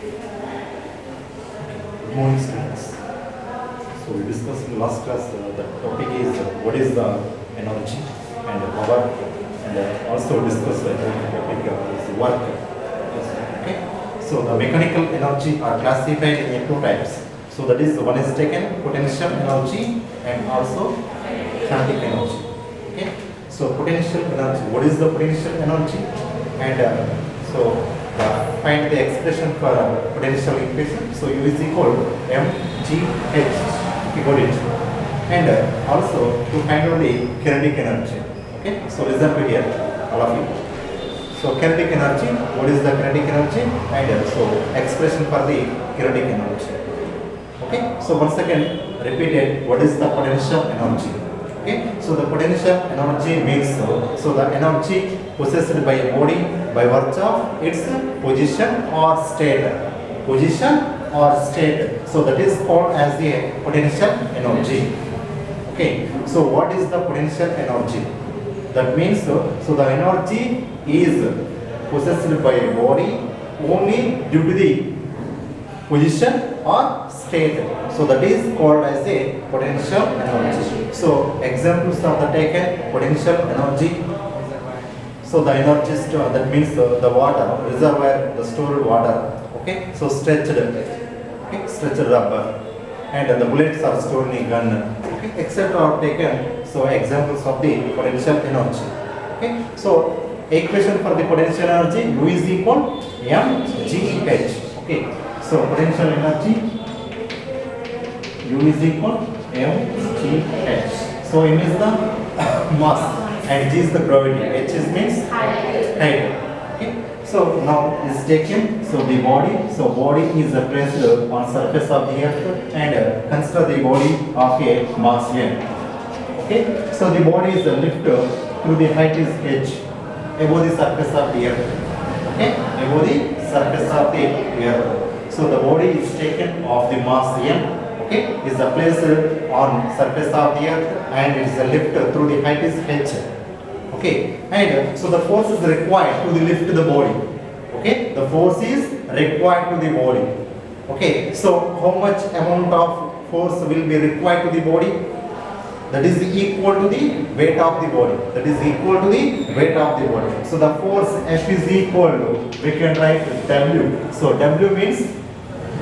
Good morning, students. So we discussed in last class the topic is what is the energy and power, and also discussed the topic is work. Okay. So the mechanical energy are classified in two types. So that is one is taken potential energy and also kinetic energy. Okay. So potential energy. What is the potential energy? And find the expression for potential equation. So U is equal to mgh. Okay, got it. And also to find out the kinetic energy. Okay. So listen to here, all of you. So kinetic energy. What is the kinetic energy? And expression for the kinetic energy. Okay. So once again repeated. What is the potential energy? Okay. So the potential energy means so the energy possessed by a body by virtue of its position or state. Position or state. So that is called as the potential energy. Okay. So what is the potential energy? That means so the energy is possessed by a body only due to the position or state. So that is called as a potential energy. So examples are the taken potential energy. So the energy that means the water reservoir, the stored water. Okay. So stretched rubber, and the bullets are stored in gun. Okay. Etc. are taken. So examples of the potential energy. Okay. So equation for the potential energy U is equal mgh. Okay. So potential energy U is equal mgh. So M is the mass and G is the gravity. H is means height. Okay. So now is taken. So the body. So body is placed on surface of the earth, and consider the body of a mass M. Okay. So the body is lifted to the height is h above the surface of the earth. Okay. Above the surface of the earth. So the body is taken of the mass M. Okay, is placed on surface of the earth and it is lifted through the height is h. Okay, and so the force is required to lift the body. Okay, the force is required to the body. Okay, so how much amount of force will be required to the body? That is equal to the weight of the body. That is equal to the weight of the body. So the force F is equal to, we can write W. So W means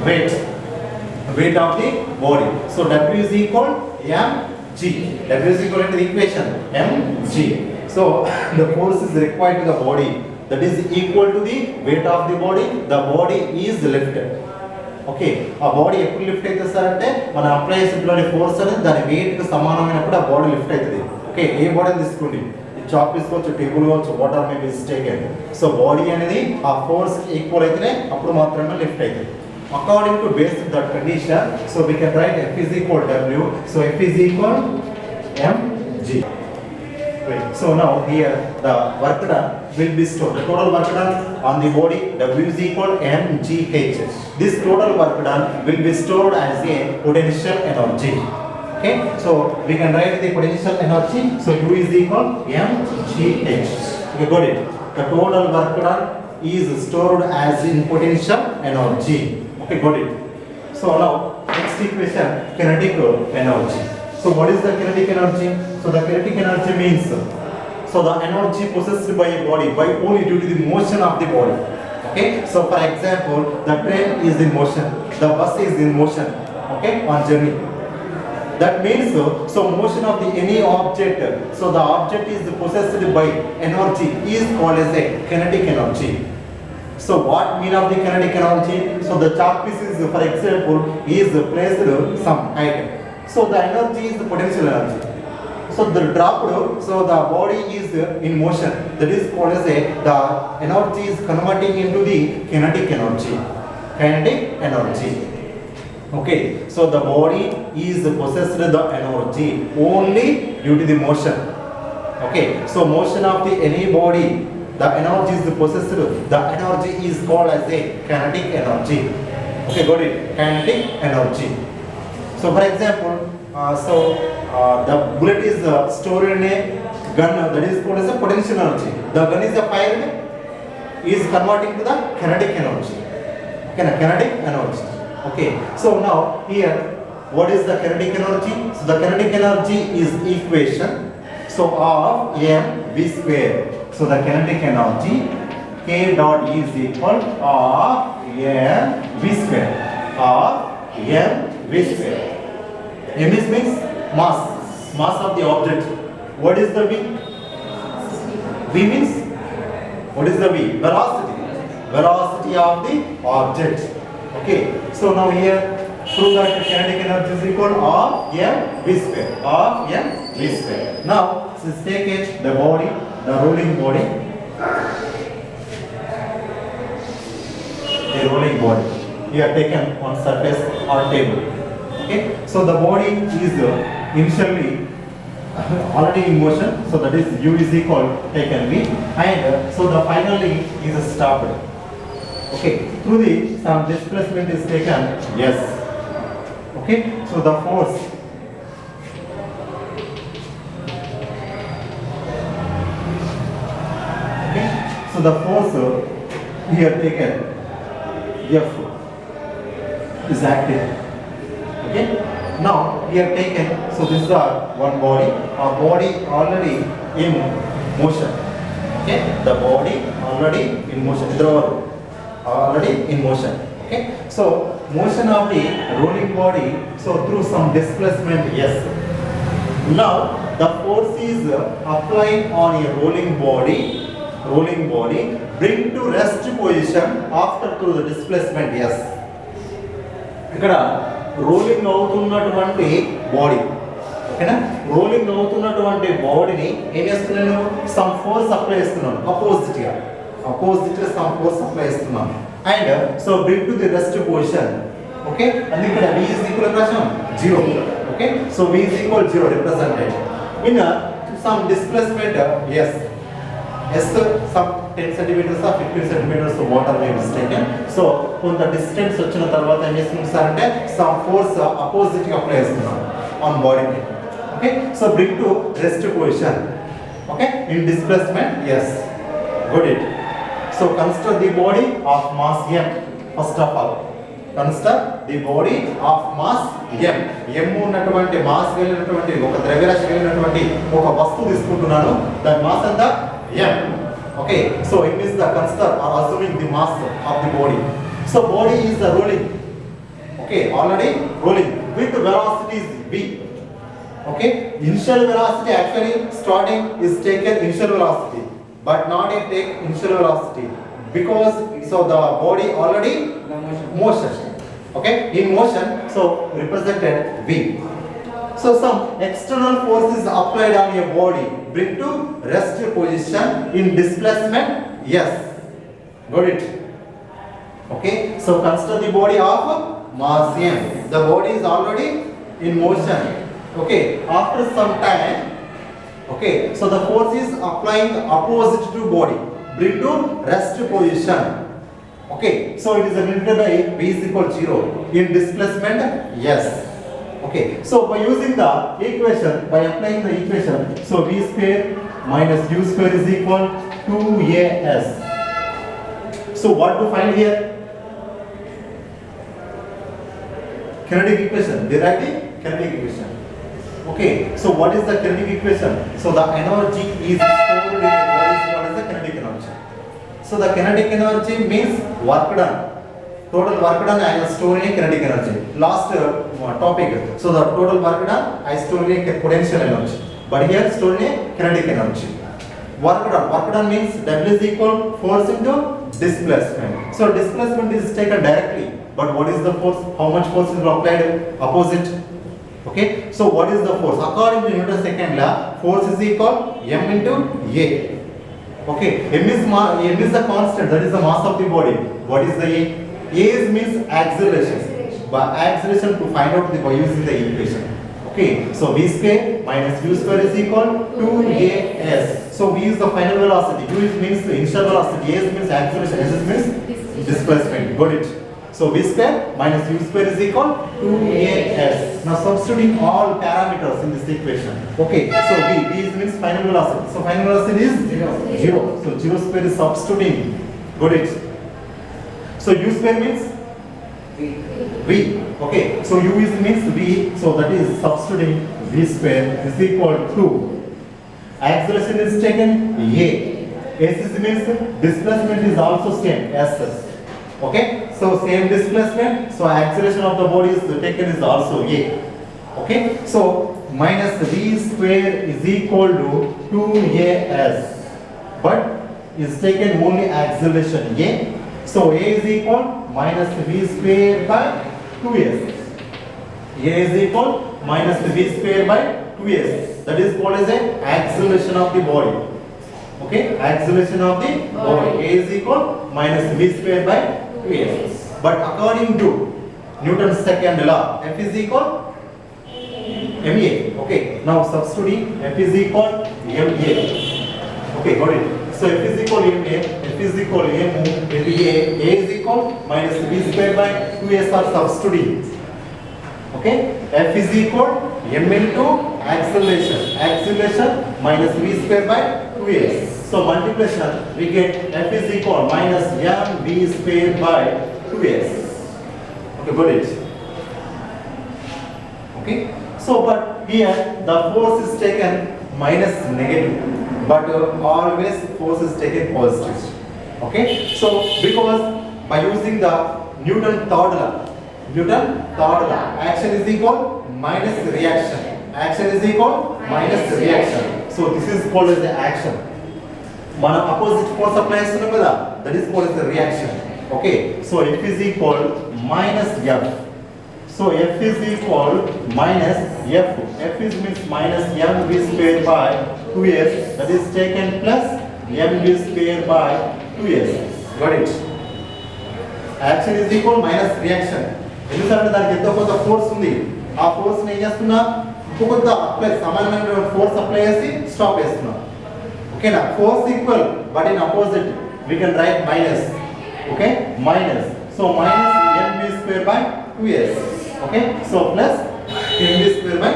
weight of the body. So W is equal mg. W is equal to the equation mg. So the force is required to the body. That is equal to the weight of the body. The body is lifted. Okay. A body ఎప్పుడు lift అవుతుంది sir అంటే మనం apply చేసేటువంటి force అనేది దాని wait కి సమానమైనప్పుడు ఆ బాడీ లిఫ్ట్ అవుతుంది. ఓకే. ఏ బాడీ తీసుకోండి, చాక్ తీసుకోవచ్చు, టేబుల్ కావచ్చు, water may be taken. So body అనేది ఆ ఫోర్స్ ఈక్వల్ అయితేనే అప్పుడు మాత్రమే లిఫ్ట్ అవుతుంది. According to basic that condition, so we can write F is equal to W. So F is equal mg. Right. So now here the work done will be stored. The total work done on the body W is equal mgh. This total work done will be stored as a potential energy. Okay. So we can write the potential energy. So U is equal mgh. Okay, got it. The total work done is stored as in potential energy. Okay, got it. So now next equation, kinetic energy. So what is the kinetic energy? So the kinetic energy means so the energy possessed by a body by only due to the motion of the body. Okay. So for example, the train is in motion, the bus is in motion. Okay, on journey. That means so motion of the any object. So the object is possessed by energy is called as a kinetic energy. So what mean of the kinetic energy? So the chalk piece is, for example, is placed some height. So the energy is the potential energy. So the dropped, so the body is in motion. That is called as the energy is converting into the kinetic energy. Kinetic energy. Okay. So the body is possessed the energy only due to the motion. Okay. So motion of the any body, the energy is possessed. The energy is called as a kinetic energy. Okay, got it? Kinetic energy. So for example, the bullet is stored in a gun. That is called as a potential energy. The gun is fired, is converting to the kinetic energy. Kinetic energy. Okay, so now here, what is the kinetic energy? So the kinetic energy is equation, so of mv square. So the kinetic energy K dot E is equal of mv square, of mv square. M is means mass of the object. What is the V? V means, what is the V? Velocity of the object. Okay, so now here, prove that kinetic energy is equal of mv square, of mv square. Now, let's take it, the body, the rolling body. The rolling body. Here taken on surface or table. Okay, so the body is initially already in motion, so that is u is equal taken v, and so the finally is stopped. Okay, through the some displacement is taken yes. Okay, so the force so the force here taken F is active. Okay, now we have taken, so this is our one body, our body already in motion. Okay, the body already in motion, already in motion. Okay, so motion of the rolling body, so through some displacement yes. Now the force is applied on a rolling body, bring to rest position after through the displacement yes. ఇక్కడ rolling అవుతున్నటువంటి body, ఓకేనా, rolling అవుతున్నటువంటి బాడీని ఏం చేస్తున్నాను, some force apply చేస్తున్నాను, opposite గా some force apply చేస్తున్నాను, and so bring to the rest position. Okay, and ఇక్కడ v is equal to 0. Okay, so v is equal 0 represented in some displacement yes. Yes, some 10 centimeters or 15 centimeters of water may be taken. So, on the distance వచ్చిన తర్వాత ఏం చేస్తున్నారు అంటే some force opposite గా apply చేస్తున్నారు on body. Okay, so bring to rest position. Okay, in displacement yes. Got it. So consider the body of mass m. First of all, consider the body of mass m. m ఉన్నటువంటి mass కలిగినటువంటి ఒక ద్రవ్యరాశి కలిగినటువంటి ఒక వస్తువు తీసుకుంటున్నాను, దాని mass ఎంత m. Okay, so it means the consider or assuming the mass of the body. So body is the rolling. Okay, already rolling with velocity is v. Okay, initial velocity actually starting is taken initial velocity, but not a take initial velocity because so the body already motion. Okay, in motion, so represented v. So some external force is applied on your body, bring to rest position in displacement yes. Got it. Okay, so consider the body of mass m. The body is already in motion. Okay, after some time, okay, so the force is applying opposite to body, bring to rest position. Okay, so it is written by v is equal 0 in displacement yes. Okay, so by using the equation, by applying the equation, so v square minus u square is equal to 2as. So what to find here? Kinetic equation. Derive the kinetic equation. Okay, so what is the kinetic equation? So the energy is stored in a body is called as the kinetic energy. So the kinetic energy means work done. Total work done I am storing in kinetic energy. Last topic. So the total work done I store in potential energy. But here storing in kinetic energy. Work done means W is equal force into displacement. So displacement is taken directly. But what is the force? How much force is applied? Opposite. Okay. So what is the force? According to Newton's second law, force is equal m into a. Okay. M is the constant. That is the mass of the body. What is the a? A means acceleration. By acceleration to find out by using the equation. Okay, so v square minus u square is equal to 2as. So v is the final velocity, u means the initial velocity, a means acceleration, s means displacement. Got it? So v square minus u square is equal to 2as. Now substituting all parameters in this equation. Okay, so v means final velocity. So final velocity is 0. So 0 square is substituting. Got it? So u square means V. Okay, so U is means V, so that is substituting V square is equal to acceleration is taken A. S means displacement is also same S. Okay, so same displacement, so acceleration of the body is taken is also A. Okay, so minus V square is equal to 2AS, but is taken only acceleration A. So A is equal minus V square by 2S. A is equal minus V square by 2S. That is called as a acceleration of the body. Okay, acceleration of the body. A is equal minus V square by 2S. But according to Newton's second law, F is equal MA. Okay, now substituting F is equal MA. Okay, got it. So F is equal MA, F is equal MA, A is equal minus V square by 2S are substituting. Okay, F is equal M into acceleration minus V square by 2S. So multiplication, we get F is equal minus M V square by 2S. Okay, got it. Okay. So, but here the force is taken minus negative, but always force is taken positive. Okay. So, because by using the Newton third law, action is equal minus reaction. Action is equal minus reaction. So, this is called as the action. Mana opposite force applies to that is called as the reaction. Okay. So, F is equal minus F. So F is equal minus F. F is means minus mv square by 2s. That is taken plus mv square by 2s. Got it? Action is equal minus reaction. ఎందుకంటే దానికి ఎంతో కొంత force ఉంది. ఆ force ని ఏం చేస్తున్నా ఇంకొంత అప్లై సమానమైన ఫోర్స్ అప్లై చేసి స్టాప్ చేస్తున్నా. ఓకేనా? Force equal but in opposite we can write minus. Okay? Minus. So minus mv square by 2s. Okay, so plus mv square by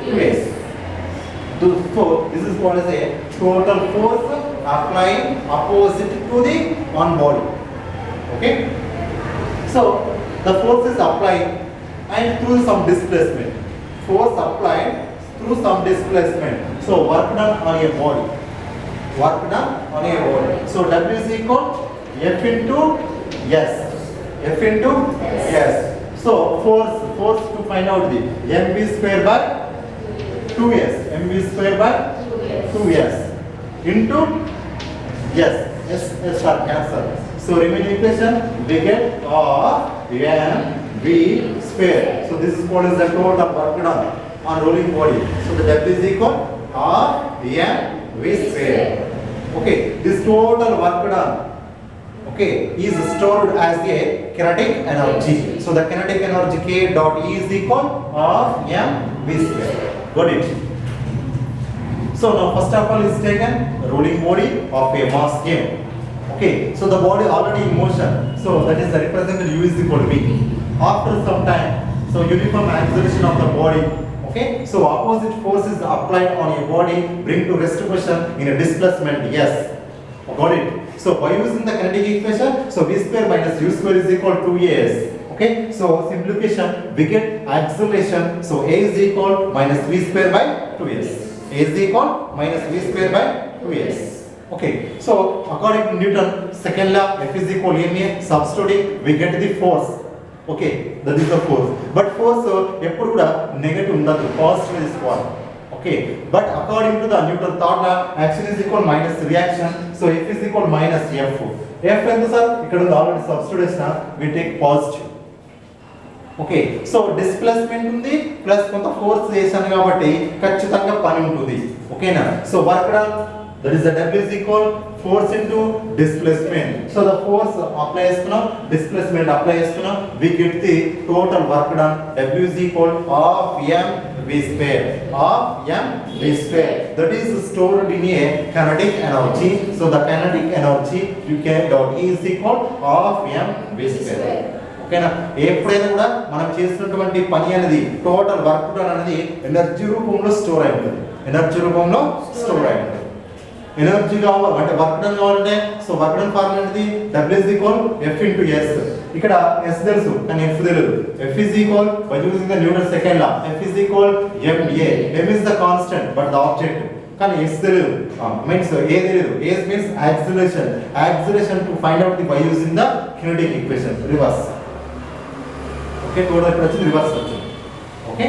2s. So this is called as a total force applying opposite to the one body. Okay, so the force is applied and through some displacement. Force applied through some displacement. So work done on a body. Work done on a body. So W is equal F into S. F into S. So force to find out the mv square by 2s, mv square by 2s into s are cancelled. So remaining equation we get mv square. So this is called as the total work done on rolling body. So the W is equal mv square. Okay, this total work done, okay, is stored as a kinetic energy. So the kinetic energy K dot E is equal of mv square. Got it? So now first of all is taken rolling body of a mass game. Okay, so the body already in motion. So that is the represented U is equal to V. After some time, so uniform acceleration of the body. Okay, so opposite force is applied on a body, bring to rest position in a displacement. Yes, got it. So by using the kinetic equation, so V square minus U square is equal to S. Okay, so simplification, we get acceleration. So A is equal minus V square by 2S. A is equal minus V square by 2S. Okay, so according to Newton second law, F is equal ma, substituting, we get the force. Okay, that is the force. But force eppudu kuda negative undadu, positive is one. Okay, but according to the Newton third law, action is equal minus reaction. So F is equal minus F. F endu sir ikkada already substitution, we take positive. Okay, so displacement undi plus konta force chesanu kabatti kachithanga pani untundi. Okay na? So work done, that is the W is equal force into displacement. So the force apply chestunna, displacement apply chestunna, we get the total work done. W is equal of m v square. Of m v square. That is stored in a kinetic energy. So the kinetic energy you can dot E is equal of m v square. ఓకేనా? ఎప్పుడైనా కూడా మనం చేసినటువంటి పని అనేది total work done అనేది energy రూపంలో store అయి ఉంటుంది. ఎనర్జీ రూపంలో స్టోర్ అయి ఉంటుంది. ఎనర్జీ కావాలి అంటే వర్క్ డన్ కావాలంటే సో వర్క్ డన్ ఫార్ములా ఏంటిది W is equal F into S. ఇక్కడ S తెలుసు కానీ F తెలియదు. F is equal by using the Newton's second law. F is equal ma. M is the constant but the object. కానీ S తెలియదు means A తెలియదు. A means acceleration to find out the by using the kinetic equation reverse. Okay total ఇక్కడ వచ్చి reverse వచ్చింది. Okay